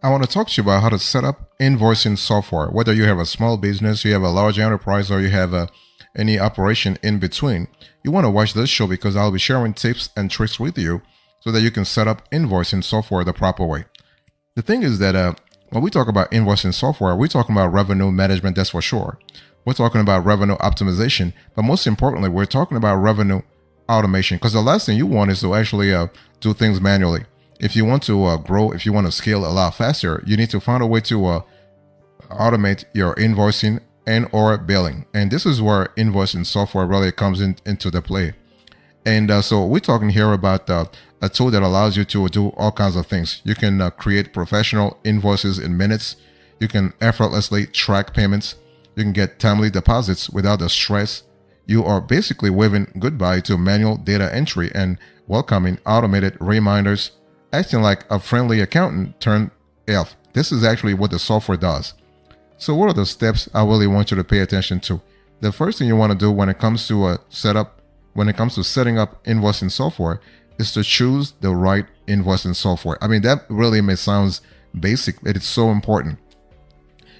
I want to talk to you about how to set up invoicing software. Whether you have a small business, you have a large enterprise, or you have any operation in between, you want to watch this show because I'll be sharing tips and tricks with you so that you can set up invoicing software the proper way. The thing is that when we talk about invoicing software, we're talking about revenue management, that's for sure. We're talking about revenue optimization, but most importantly, we're talking about revenue automation, because the last thing you want is to actually do things manually. If you want to grow, if you want to scale a lot faster, you need to find a way to automate your invoicing and or billing. And this is where invoicing software really comes into the play. And so we're talking here about a tool that allows you to do all kinds of things. You can create professional invoices in minutes. You can effortlessly track payments. You can get timely deposits without the stress. You are basically waving goodbye to manual data entry and welcoming automated reminders, acting like a friendly accountant turned elf. This is actually what the software does. So what are the steps I really want you to pay attention to? The first thing you want to do when it comes to setting up invoicing software is to choose the right invoicing software. I mean, that really may sound basic, but it's so important,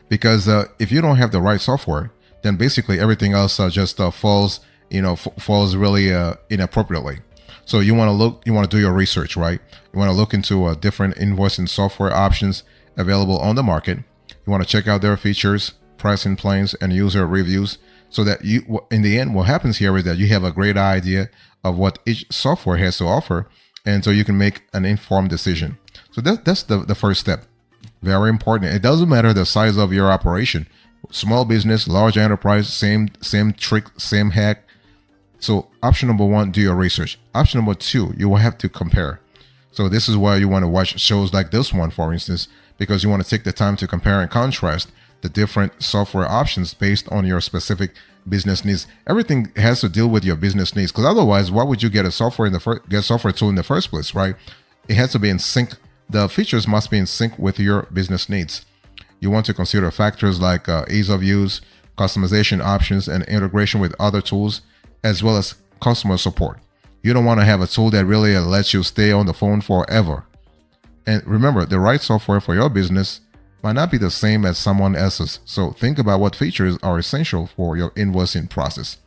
because if you don't have the right software, then basically everything else just falls really inappropriately. So you want to do your research, right? You want to look into different invoicing software options available on the market. You want to check out their features, pricing plans, and user reviews, so that in the end, what happens here is that you have a great idea of what each software has to offer, and so you can make an informed decision. So that's the first step. Very important. It doesn't matter the size of your operation. Small business, large enterprise, same trick, same hack. So option number one, do your research. Option number two, you will have to compare. So this is why you want to watch shows like this one, for instance, because you want to take the time to compare and contrast the different software options based on your specific business needs. Everything has to deal with your business needs, because otherwise, why would you get a software tool in the first place, right? It has to be in sync. The features must be in sync with your business needs. You want to consider factors like ease of use, customization options, and integration with other tools, as well as customer support. You don't want to have a tool that really lets you stay on the phone forever. And remember, the right software for your business might not be the same as someone else's. So think about what features are essential for your invoicing process.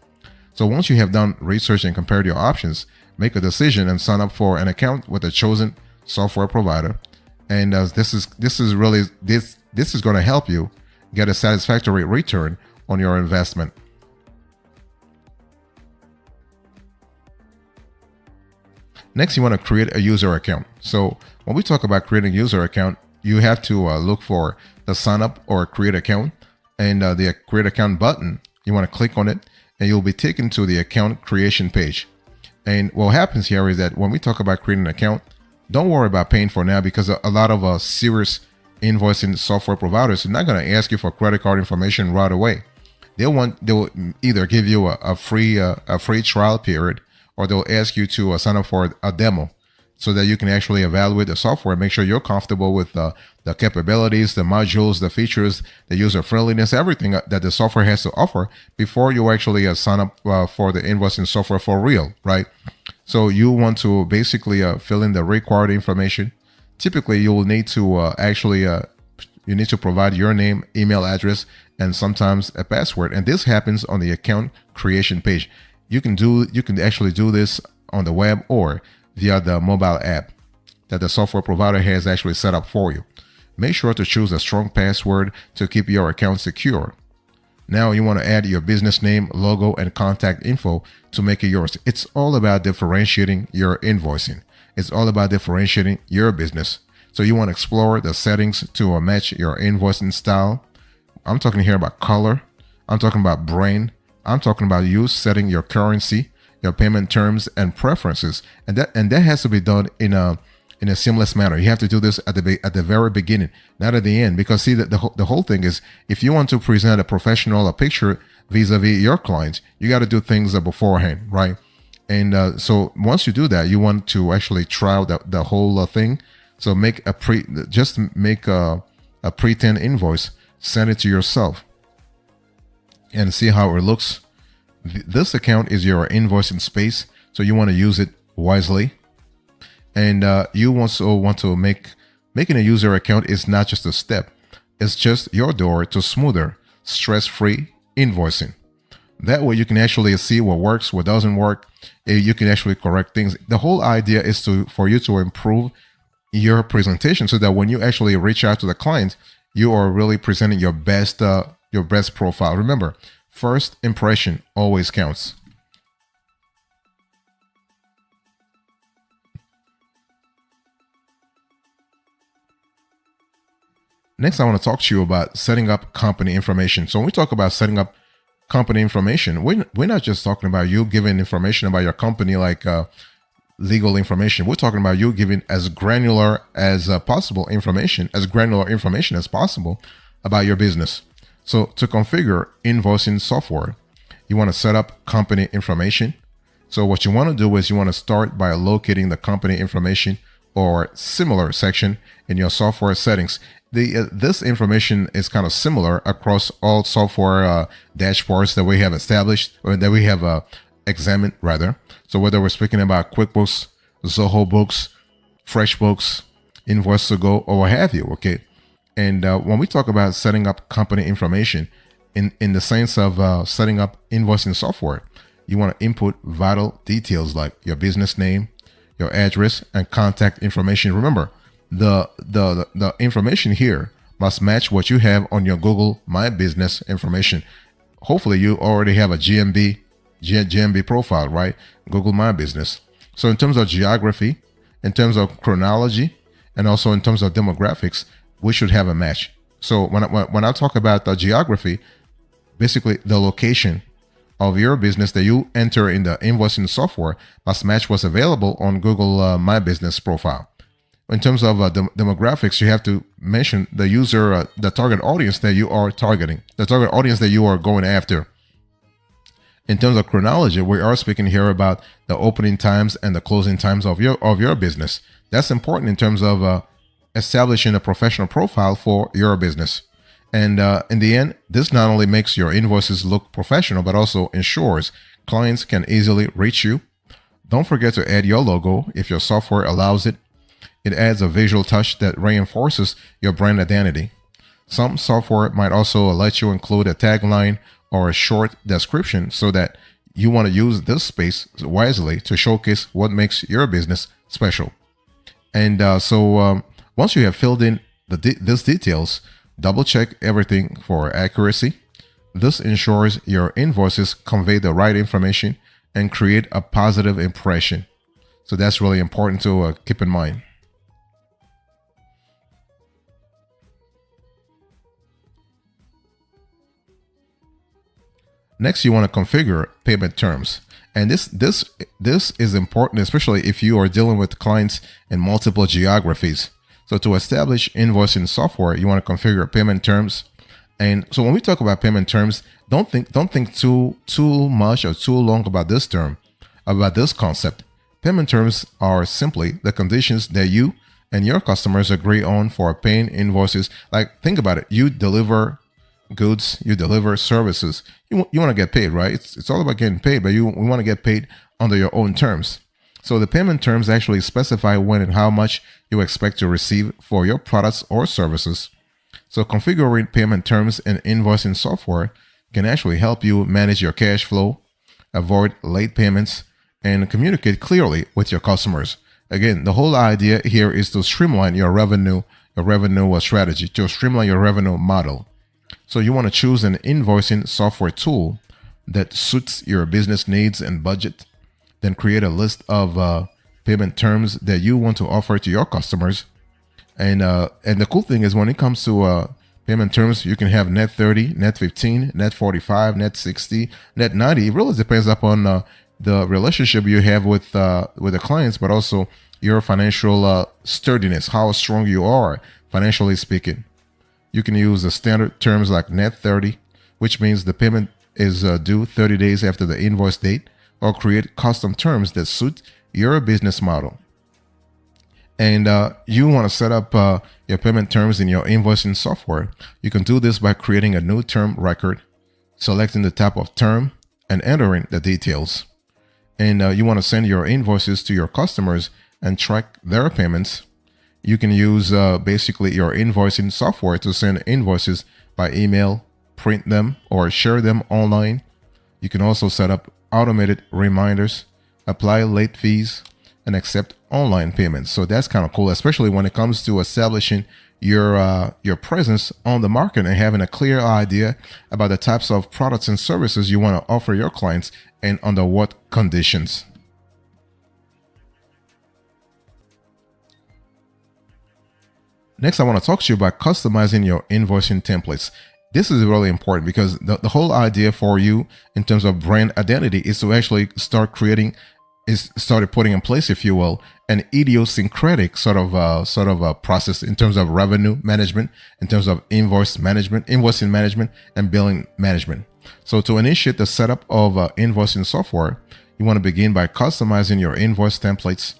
So once you have done research and compared your options, make a decision and sign up for an account with a chosen software provider. And this is going to help you get a satisfactory return on your investment. Next, you want to create a user account. So when we talk about creating a user account, you have to look for the sign up or create account, and the create account button. You want to click on it, and you'll be taken to the account creation page. And what happens here is that when we talk about creating an account, don't worry about paying for now, because a lot of serious invoicing software providers are not going to ask you for credit card information right away. They will either give you a free trial period, or they'll ask you to sign up for a demo so that you can actually evaluate the software and make sure you're comfortable with the capabilities, the modules, the features, the user friendliness, everything that the software has to offer before you actually sign up for the invoicing software for real, right? So you want to basically fill in the required information. Typically, you will need to you need to provide your name, email address, and sometimes a password. And this happens on the account creation page. You can actually do this on the web or via the mobile app that the software provider has actually set up for you. Make sure to choose a strong password to keep your account secure. Now you want to add your business name, logo, and contact info to make it yours. It's all about differentiating your invoicing. It's all about differentiating your business. So you want to explore the settings to match your invoicing style. I'm talking here about color. I'm talking about brand. I'm talking about you setting your currency, your payment terms, and preferences, and that has to be done in a seamless manner. You have to do this at the very beginning, not at the end, because see that the whole thing is, if you want to present a professional picture vis-a-vis your clients, you got to do things beforehand, right? And so once you do that, you want to actually try out the whole thing. So make a pretend invoice, send it to yourself, and see how it looks. This account is your invoicing space, so you want to use it wisely. And you also want to make Making a user account is not just a step, it's just your door to smoother, stress-free invoicing. That way you can actually see what works, what doesn't work. You can actually correct things. The whole idea is for you to improve your presentation so that when you actually reach out to the client, you are really presenting your best profile. Remember, first impression always counts. Next, I want to talk to you about setting up company information. So when we talk about setting up company information, we're not just talking about you giving information about your company like legal information. We're talking about you giving as granular as possible information, as granular information as possible about your business. So to configure invoicing software, you want to set up company information. So what you want to do is you want to start by locating the company information or similar section in your software settings. This information is kind of similar across all software dashboards that we have established, or that we have examined rather. So whether we're speaking about QuickBooks, Zoho Books, FreshBooks, Invoice2Go, or what have you, okay? And when we talk about setting up company information, in the sense of setting up invoicing software, you want to input vital details like your business name, your address, and contact information. Remember, the information here must match what you have on your Google My Business information. Hopefully you already have a GMB profile, right? Google My Business. So in terms of geography, in terms of chronology, and also in terms of demographics, we should have a match. So when I talk about the geography, basically the location of your business that you enter in the invoicing software must match what's available on Google My Business profile. In terms of demographics, you have to mention the user, the target audience that you are targeting, the target audience that you are going after. In terms of chronology, we are speaking here about the opening times and the closing times of your business. That's important in terms of establishing a professional profile for your business. And in the end, this not only makes your invoices look professional, but also ensures clients can easily reach you. Don't forget to add your logo if your software allows it. It adds a visual touch that reinforces your brand identity. Some software might also let you include a tagline or a short description so that you want to use this space wisely to showcase what makes your business special. And once you have filled in these details, double check everything for accuracy. This ensures your invoices convey the right information and create a positive impression. So that's really important to keep in mind. Next, you want to configure payment terms. And this is important, especially if you are dealing with clients in multiple geographies. So to establish invoicing software, you want to configure payment terms. And so when we talk about payment terms, don't think too much or too long about this term, about this concept. Payment terms are simply the conditions that you and your customers agree on for paying invoices. Like, think about it. You deliver goods, you deliver services. You want to get paid, right? It's all about getting paid, but we want to get paid under your own terms. So the payment terms actually specify when and how much you expect to receive for your products or services. So configuring payment terms in invoicing software can actually help you manage your cash flow, avoid late payments, and communicate clearly with your customers. Again, the whole idea here is to streamline your revenue strategy, to streamline your revenue model. So you want to choose an invoicing software tool that suits your business needs and budget. Then create a list of payment terms that you want to offer to your customers. And the cool thing is when it comes to payment terms, you can have net 30, net 15, net 45, net 60, net 90. It really depends upon the relationship you have with the clients, but also your financial sturdiness, how strong you are financially speaking. You can use the standard terms like net 30, which means the payment is due 30 days after the invoice date, or create custom terms that suit your business model. And you want to set up your payment terms in your invoicing software. You can do this by creating a new term record, selecting the type of term, and entering the details. And you want to send your invoices to your customers and track their payments. You can use basically your invoicing software to send invoices by email, print them, or share them online. You can also set up automated reminders, apply late fees, and accept online payments. So that's kind of cool, especially when it comes to establishing your presence on the market and having a clear idea about the types of products and services you want to offer your clients and under what conditions. Next, I want to talk to you about customizing your invoicing templates. This is really important because the whole idea for you in terms of brand identity is to actually started putting in place, if you will, an idiosyncratic sort of a process in terms of revenue management, in terms of invoicing management, and billing management. So to initiate the setup of invoicing software, you want to begin by customizing your invoice templates.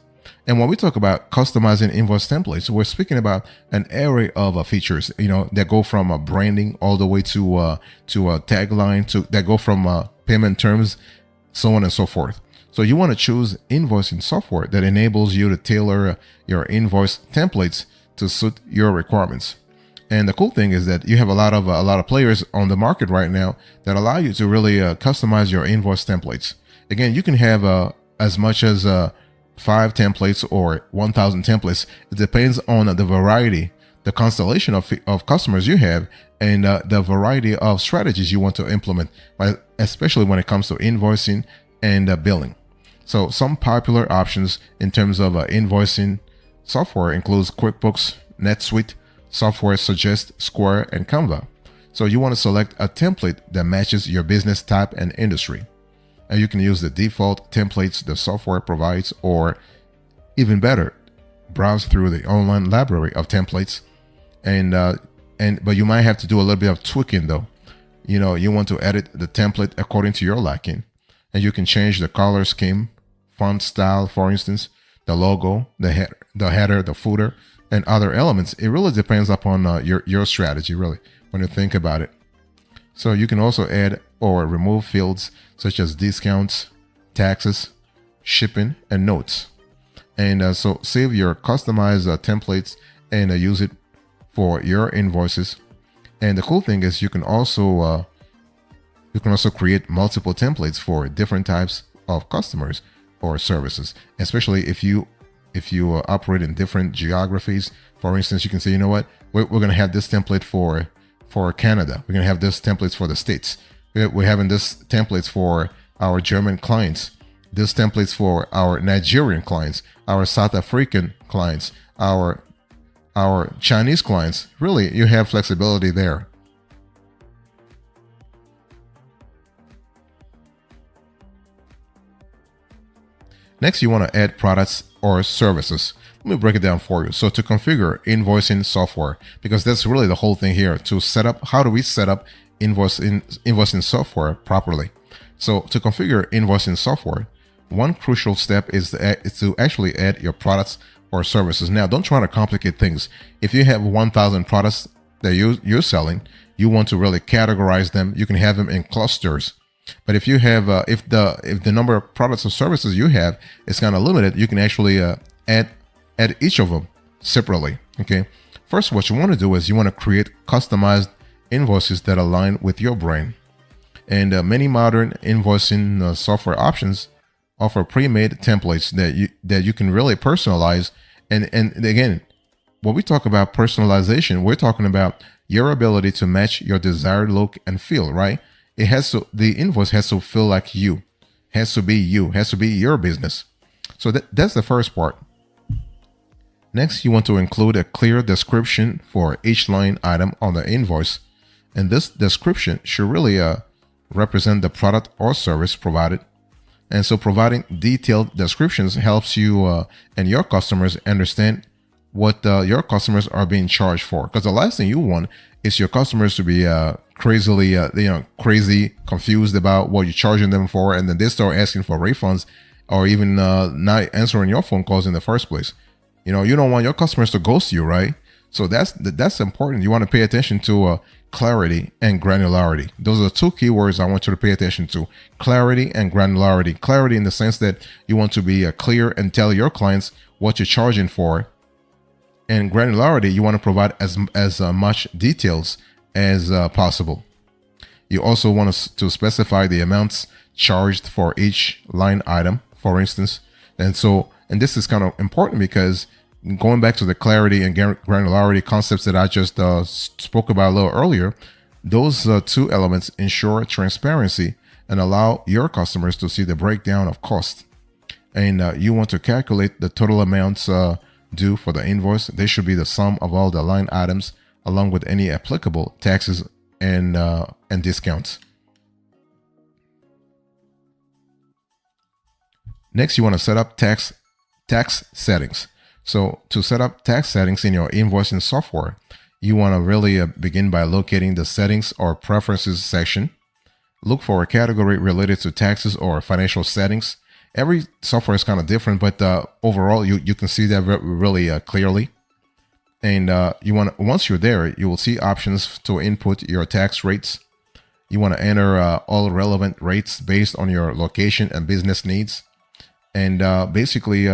And when we talk about customizing invoice templates, we're speaking about an array of features, that go from branding all the way to a tagline, that go from payment terms, so on and so forth. So you want to choose invoicing software that enables you to tailor your invoice templates to suit your requirements. And the cool thing is that you have a lot of players on the market right now that allow you to really customize your invoice templates. Again, you can have as much as 5 templates or 1,000 templates. It depends on the variety, the constellation of customers you have, and the variety of strategies you want to implement, especially when it comes to invoicing and billing. So some popular options in terms of invoicing software includes QuickBooks, NetSuite, Software Suggest, Square, and Canva. So you want to select a template that matches your business type and industry. And you can use the default templates the software provides, or even better, browse through the online library of templates. But you might have to do a little bit of tweaking though. You want to edit the template according to your liking, and you can change the color scheme, font style, for instance, the logo, the header, the footer, and other elements. It really depends upon your strategy, really, when you think about it. So you can also add or remove fields such as discounts, taxes, shipping, and notes. And so save your customized templates and use it for your invoices. And the cool thing is you can also create multiple templates for different types of customers or services, especially if you operate in different geographies. For instance, you can say, we're going to have this template for Canada. We're going to have this templates for the States. We're having this templates for our German clients, this templates for our Nigerian clients, our South African clients, our Chinese clients. Really, you have flexibility there. Next, you want to add products or services. Let me break it down for you. So to configure invoicing software, because that's really the whole thing here, to set up, how do we set up invoicing software properly? So to configure invoicing software, one crucial step is to actually add your products or services. Now, don't try to complicate things. If you have 1,000 products that you're selling, you want to really categorize them. You can have them in clusters. But if you have, if the number of products or services you have is kind of limited, you can actually add each of them separately. Okay. First, what you want to do is you want to create customized invoices that align with your brand. And many modern invoicing software options offer pre-made templates that you can really personalize. And again, when we talk about personalization, we're talking about your ability to match your desired look and feel, right? The invoice has to feel like you, has to be your business. So that's the first part. Next, you want to include a clear description for each line item on the invoice. And this description should really represent the product or service provided. And so providing detailed descriptions helps you and your customers understand what your customers are being charged for. Because the last thing you want is your customers to be crazy confused about what you're charging them for, and then they start asking for refunds or even not answering your phone calls in the first place. You don't want your customers to ghost you, right? So that's important. You want to pay attention to clarity and granularity. Those are the two keywords I want you to pay attention to: clarity and granularity. Clarity in the sense that you want to be clear and tell your clients what you're charging for, And granularity, you want to provide as much details as possible. You also want to specify the amounts charged for each line item, for instance. And this is kind of important because going back to the clarity and granularity concepts that I just spoke about a little earlier, those two elements ensure transparency and allow your customers to see the breakdown of cost. And you want to calculate the total amounts due for the invoice. They should be the sum of all the line items along with any applicable taxes and discounts. Next, you want to set up tax settings. So to set up tax settings in your invoicing software, you want to really begin by locating the settings or preferences section. Look for a category related to taxes or financial settings. Every software is kind of different, but overall, you can see that really clearly. And once you're there, you will see options to input your tax rates. You want to enter all relevant rates based on your location and business needs. And basically,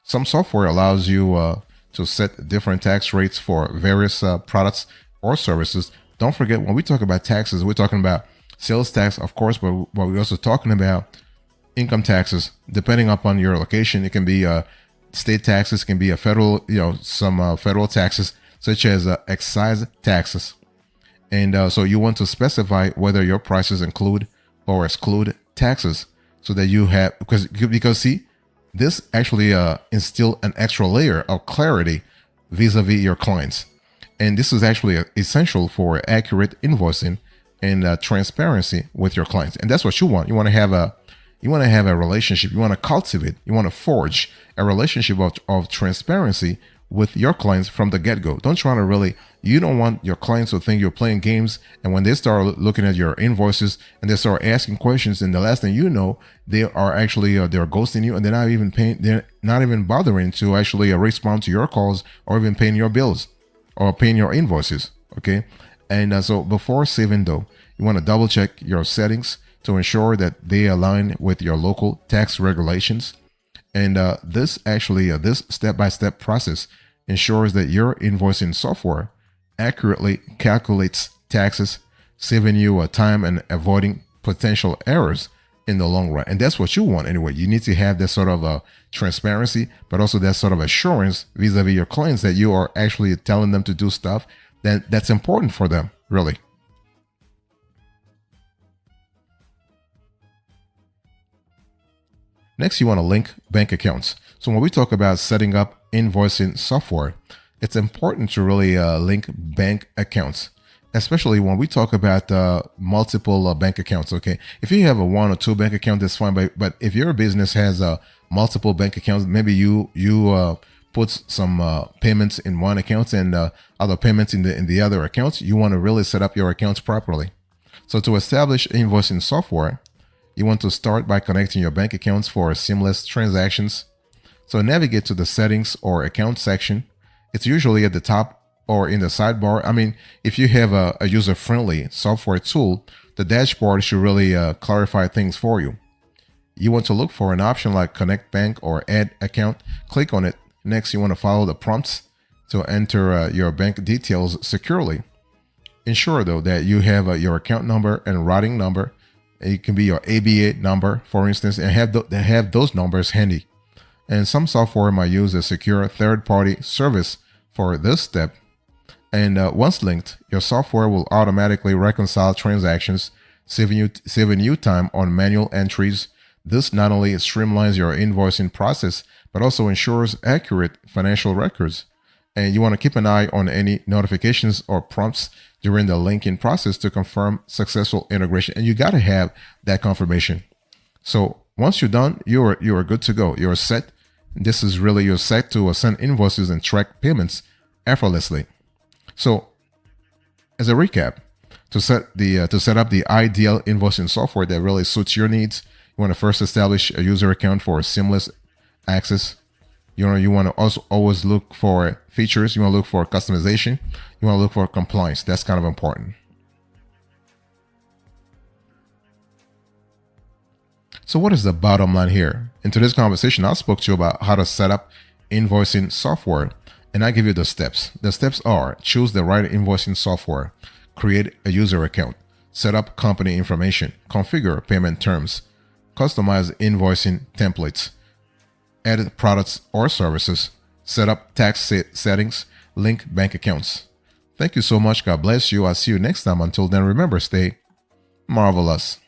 some software allows you to set different tax rates for various products or services. Don't forget, when we talk about taxes, we're talking about sales tax, of course, but we're also talking about income taxes. Depending upon your location, it can be state taxes, can be a federal, some federal taxes such as excise taxes. And so you want to specify whether your prices include or exclude taxes, so that you have, because see, this actually instill an extra layer of clarity vis-a-vis your clients. And this is actually essential for accurate invoicing and transparency with your clients. And that's what you want. You want to have a relationship. You want to cultivate. You want to forge a relationship of transparency with your clients from the get-go. You don't want your clients to think you're playing games, and when they start looking at your invoices and they start asking questions, and the last thing you know, they are actually they're ghosting you, and they're not even bothering to actually respond to your calls or even paying your bills or paying your invoices. Okay. And so before saving though, you want to double check your settings to ensure that they align with your local tax regulations. And this step-by-step process ensures that your invoicing software accurately calculates taxes, saving you time and avoiding potential errors in the long run. And that's what you want anyway. You need to have that sort of transparency, but also that sort of assurance vis-a-vis your clients that you are actually telling them to do stuff that's important for them, really. Next, you want to link bank accounts. So when we talk about setting up invoicing software, it's important to really link bank accounts, especially when we talk about multiple bank accounts. Okay, if you have a one or two bank account, that's fine. But if your business has multiple bank accounts, maybe you put some payments in one account and other payments in the other accounts. You want to really set up your accounts properly. So to establish invoicing software, you want to start by connecting your bank accounts for seamless transactions. So navigate to the settings or account section. It's usually at the top or in the sidebar. I mean, if you have a user-friendly software tool, the dashboard should really clarify things for you. You want to look for an option like Connect Bank or Add Account. Click on it. Next, you want to follow the prompts to enter your bank details securely. Ensure, though, that you have your account number and routing number. It can be your ABA number, for instance, and have those numbers handy. And some software might use a secure third-party service for this step. And once linked, your software will automatically reconcile transactions, saving you time on manual entries. This not only streamlines your invoicing process, but also ensures accurate financial records. And you want to keep an eye on any notifications or prompts during the linking process to confirm successful integration. And you got to have that confirmation. So once you're done, you are good to go. You're set. This is really you're set to send invoices and track payments effortlessly. So as a recap, to set up the ideal invoicing software that really suits your needs, you want to first establish a user account for seamless access. You want to also always look for features. You want to look for customization. You want to look for compliance. That's kind of important. So what is the bottom line here? In today's conversation, I spoke to you about how to set up invoicing software And I give you the steps. The steps are: choose the right invoicing software, create a user account, set up company information, configure payment terms, customize invoicing templates, add products or services, set up tax settings, link bank accounts. Thank you so much. God bless you. I'll see you next time. Until then, remember, stay marvelous.